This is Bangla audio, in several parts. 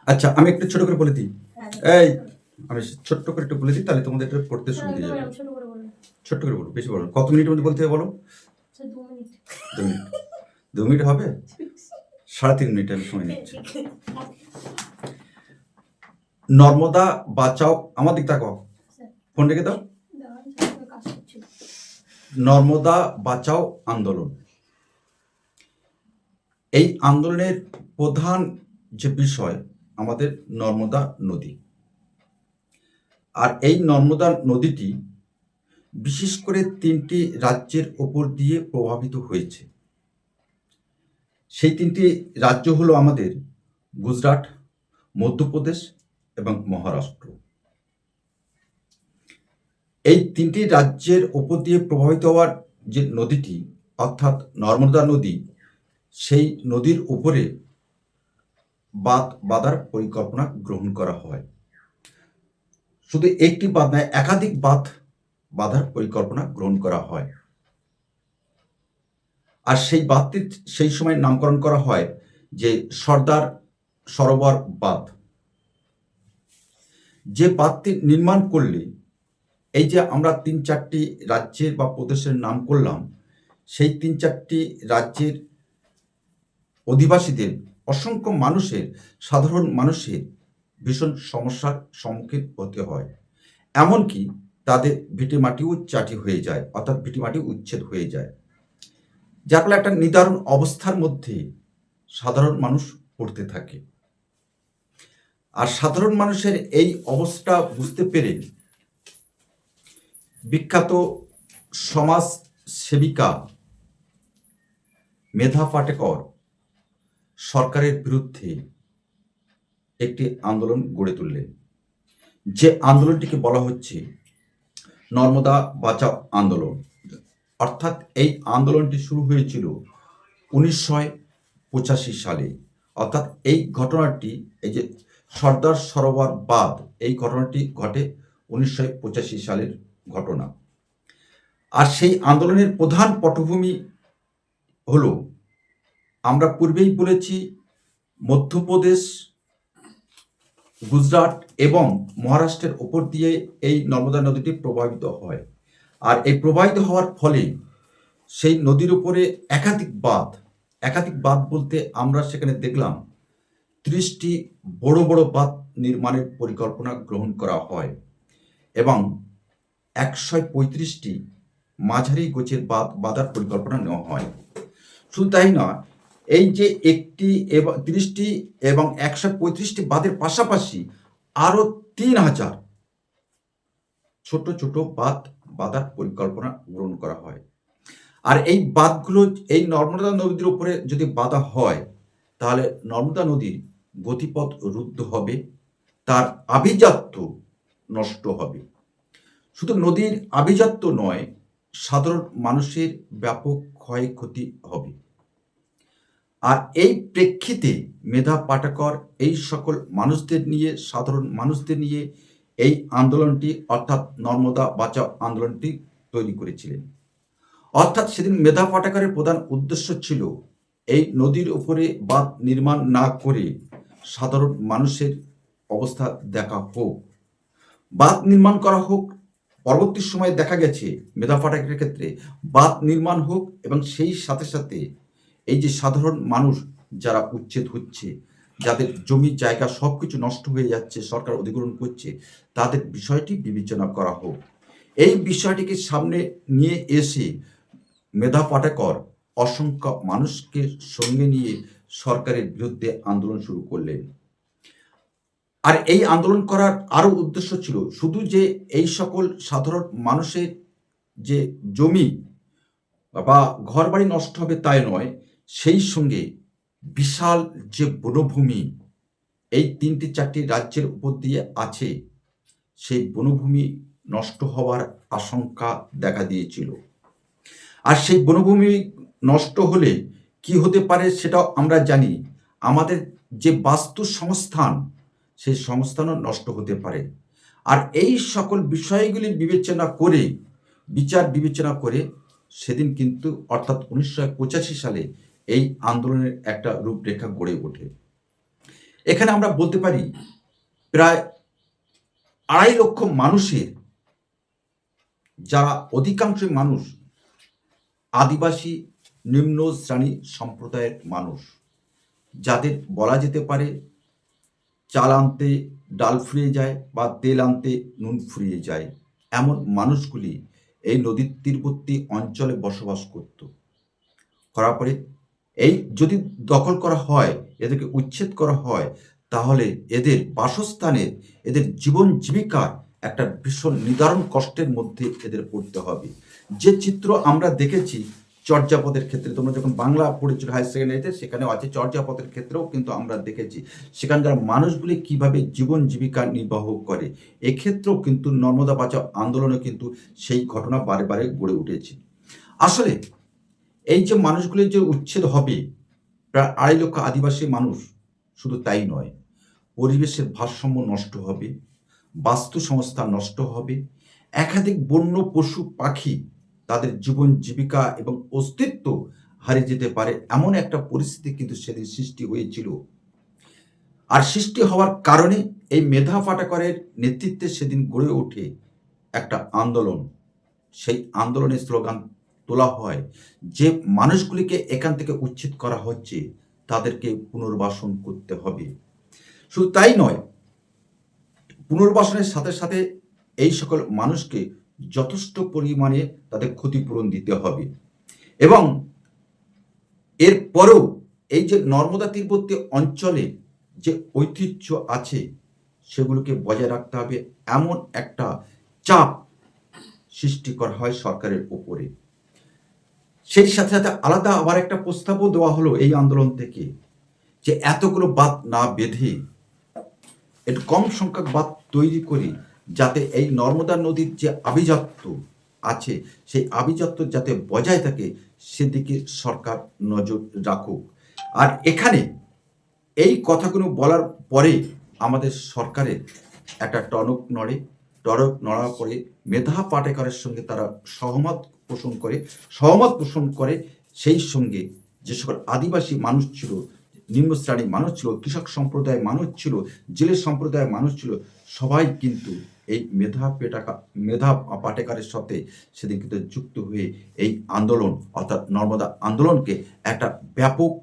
আচ্ছা, আমি একটু ছোট করে বলে দিই। এই আমি ছোট্ট করে একটু বলে দিই, তাহলে তোমাদের এটা পড়তে সুবিধা যাবে। ছোট্ট করে বলো, বেশি বলো। কত মিনিটের মধ্যে বলতে হবে বলো? 2 মিনিট। 2 মিনিট। 2 মিনিট হবে? 3.5 মিনিট আমি সময় নিচ্ছি। নর্মদা বাঁচাও, আমার দিক তাকাও, ফোন রেখে দাও। নর্মদা বাঁচাও আন্দোলন, এই আন্দোলনের প্রধান যে বিষয় আমাদের নর্মদা নদী। আর এই নর্মদা নদীটি বিশেষ করে 3টি রাজ্যের ওপর দিয়ে প্রভাবিত হয়েছে। সেই 3টি রাজ্য হলো আমাদের গুজরাট, মধ্যপ্রদেশ এবং মহারাষ্ট্র। এই 3টি রাজ্যের ওপর দিয়ে প্রভাবিত হওয়ার যে নদীটি অর্থাৎ নর্মদা নদী, সেই নদীর উপরে বাঁধ বাঁধার পরিকল্পনা গ্রহণ করা হয়। শুধু একটি বাঁধ নয়, একাধিক বাঁধ বাঁধার পরিকল্পনা গ্রহণ করা হয়। আর সেই বাঁধটির সেই সময় নামকরণ করা হয় যে সর্দার সরোবর বাঁধ। যে বাঁধটি নির্মাণ করলে এই যে আমরা 3-4টি রাজ্যের বা প্রদেশের নাম করলাম, সেই 3-4টি রাজ্যের অধিবাসীদের, অসংখ্য মানুষের, সাধারণ মানুষের ভীষণ সমস্যার সম্মুখীন হতে হয়। এমনকি তাদের ভিটেমাটিও চাটি হয়ে যায়, অর্থাৎ ভিটেমাটি উচ্ছেদ হয়ে যায়, যার ফলে একটা নিদারুণ অবস্থার মধ্যে সাধারণ মানুষ পড়তে থাকে। আর সাধারণ মানুষের এই অবস্থা বুঝতে পেরে বিখ্যাত সমাজ সেবিকা মেধা পাটেকর সরকারের বিরুদ্ধে একটি আন্দোলন গড়ে তুললেন, যে আন্দোলনটিকে বলা হচ্ছে নর্মদা বাঁচাও আন্দোলন। অর্থাৎ এই আন্দোলনটি শুরু হয়েছিল 1985 সালে। অর্থাৎ এই ঘটনাটি, এই যে সর্দার সরোবর বাঁধ, এই ঘটনাটি ঘটে 1985 সালের ঘটনা। আর সেই আন্দোলনের প্রধান পটভূমি হলো, আমরা পূর্বেই বলেছি, মধ্যপ্রদেশ, গুজরাট এবং মহারাষ্ট্রের ওপর দিয়ে এই নর্মদা নদীটি প্রবাহিত হয়। আর এই প্রবাহিত হওয়ার ফলে সেই নদীর উপরে একাধিক বাঁধ বলতে আমরা সেখানে দেখলাম 30টি বড় বড় বাঁধ নির্মাণের পরিকল্পনা গ্রহণ করা হয় এবং 135টি মাঝারি গোছের বাঁধ বাঁধার পরিকল্পনা নেওয়া হয়। শুধু তাই না, এই যে 30টি এবং 135টি বাঁধের পাশাপাশি আরও 3000 ছোট ছোট বাঁধ বাঁধার পরিকল্পনা গ্রহণ করা হয়। আর এই বাঁধগুলো এই নর্মদা নদীর উপরে যদি বাঁধা হয়, তাহলে নর্মদা নদীর গতিপথ রুদ্ধ হবে, তার আভিজাত্য নষ্ট হবে। শুধু নদীর আভিজাত্য নয়, সাধারণ মানুষের ব্যাপক ক্ষয়ক্ষতি হবে। আর এই প্রেক্ষিতে মেধা পাটেকর এই সকল মানুষদের নিয়ে, সাধারণ মানুষদের নিয়ে এই আন্দোলনটি অর্থাৎ নর্মদা বাঁচাও আন্দোলনটি তৈরি করেছিলেন। অর্থাৎ সেদিন মেধা পাটেকরের প্রধান উদ্দেশ্য ছিল এই নদীর উপরে বাঁধ নির্মাণ না করে সাধারণ মানুষের অবস্থা দেখা হোক, বাঁধ নির্মাণ করা হোক। পরবর্তী সময়ে দেখা গেছে মেধা পাটেকরের ক্ষেত্রে বাঁধ নির্মাণ হোক এবং সেই সাথে সাথে এই যে সাধারণ মানুষ যারা উচ্ছেদ হচ্ছে, যাদের জমি জায়গা সব কিছু নষ্ট হয়ে যাচ্ছে, সরকার অধিগ্রহণ করছে, তাদের বিষয়টি বিবেচনা করা হোক। এই বিষয়টিকে সামনে নিয়ে এসে মেধা পাটেকর অসংখ্য মানুষকে সঙ্গে নিয়ে সরকারের বিরুদ্ধে আন্দোলন শুরু করলেন। আর এই আন্দোলন করার আরও উদ্দেশ্য ছিল শুধু যে এই সকল সাধারণ মানুষের যে জমি বা ঘরবাড়ি নষ্ট হবে তাই নয়, সেই সঙ্গে বিশাল যে বনভূমি এই 3-4টি রাজ্যের উপর দিয়ে আছে, সেই বনভূমি নষ্ট হওয়ার আশঙ্কা দেখা দিয়েছিল। আর সেই বনভূমি নষ্ট হলে কি হতে পারে সেটাও আমরা জানি। আমাদের যে বাস্তু সংস্থান, সেই সংস্থানও নষ্ট হতে পারে। আর এই সকল বিষয়গুলি বিচার বিবেচনা করে সেদিন কিন্তু অর্থাৎ 1985 সালে এই আন্দোলনের একটা রূপরেখা গড়ে ওঠে। এখানে আমরা বলতে পারি প্রায় 2.5 লক্ষ মানুষের, যারা অধিকাংশ মানুষ আদিবাসী নিম্ন শ্রেণী সম্প্রদায়ের মানুষ, যাদের বলা যেতে পারে চাল আনতে ডাল ফুরিয়ে যায় বা তেল আনতে নুন ফুরিয়ে যায়, এমন মানুষগুলি এই নদীর তীরবর্তী অঞ্চলে বসবাস করত। করার পরে এই যদি দখল করা হয়, এদেরকে উচ্ছেদ করা হয়, তাহলে এদের বাসস্থানের, এদের জীবন জীবিকার একটা ভীষণ নিদারুণ কষ্টের মধ্যে এদের পড়তে হবে। যে চিত্র আমরা দেখেছি চর্যাপদের ক্ষেত্রে, তোমরা যখন বাংলা পড়েছিল হায়ার সেকেন্ডারিতে, সেখানেও আছে, চর্যাপদের ক্ষেত্রেও কিন্তু আমরা দেখেছি সেখানকার মানুষগুলি কিভাবে জীবন জীবিকা নির্বাহ করে। এক্ষেত্রেও কিন্তু নর্মদা বাঁচাও আন্দোলনে কিন্তু সেই ঘটনা বারে বারে গড়ে উঠেছে। আসলে এই যে মানুষগুলির যে উচ্ছেদ হবে, প্রায় 2.5 লক্ষ আদিবাসী মানুষ, শুধু তাই নয়, পরিবেশের ভারসাম্য নষ্ট হবে, বাস্তু সংস্থা নষ্ট হবে, একাধিক বন্য পশু পাখি তাদের জীবন জীবিকা এবং অস্তিত্ব হারিয়ে যেতে পারে, এমন একটা পরিস্থিতি কিন্তু সেদিন সৃষ্টি হয়েছিল। আর সৃষ্টি হওয়ার কারণে এই মেধা পাটাকরের নেতৃত্বে সেদিন গড়ে ওঠে একটা আন্দোলন। সেই আন্দোলনের স্লোগান তোলা হয় যে মানুষগুলিকে এখান থেকে উচ্ছেদ করা হচ্ছে, তাদেরকে পুনর্বাসন করতে হবে। শুধু তাই নয়, পুনর্বাসনের সাথে সাথে এই সকল মানুষকে যথেষ্ট পরিমাণে তাদের ক্ষতিপূরণ দিতে হবে। এবং এরপরেও এই যে নর্মদা তীরবর্তী অঞ্চলে যে ঐতিহ্য আছে, সেগুলোকে বজায় রাখতে হবে, এমন একটা চাপ সৃষ্টি করা হয় সরকারের উপরে। সেই সাথে সাথে আলাদা আবার একটা প্রস্তাবও দেওয়া হলো এই আন্দোলন থেকে, যে এতগুলো বাঁধ না বেঁধে একটু কম সংখ্যক বাঁধ তৈরি করি, যাতে এই নর্মদা নদীর যে আভিজাত্য আছে, সেই আভিজাত্য যাতে বজায় থাকে, সেদিকে সরকার নজর রাখুক। আর এখানে এই কথাগুলো বলার পরে আমাদের সরকারের একটা টনক নড়ে। টনক নড়ার পরে মেধা পাটেকরের সঙ্গে তারা সহমত পোষণ করে। সেই সঙ্গে যে সকল আদিবাসী মানুষ ছিল, নিম্ন শ্রেণীর মানুষ ছিল, কৃষক সম্প্রদায়ের মানুষ ছিল, জেলে সম্প্রদায়ের মানুষ ছিল, সবাই কিন্তু এই মেধা পাটেকরের সাথে সেদিন কিন্তু যুক্ত হয়ে এই আন্দোলন অর্থাৎ নর্মদা আন্দোলনকে একটা ব্যাপক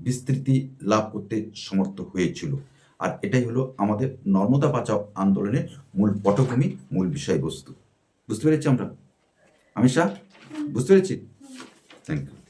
বিস্তৃতি লাভ করতে সমর্থ হয়েছিল। আর এটাই হলো আমাদের নর্মদা বাঁচাও আন্দোলনের মূল পটভূমি, মূল বিষয়বস্তু। বুঝতে পেরেছি আমরা? আমি বুঝতে পেরেছি। Thank you.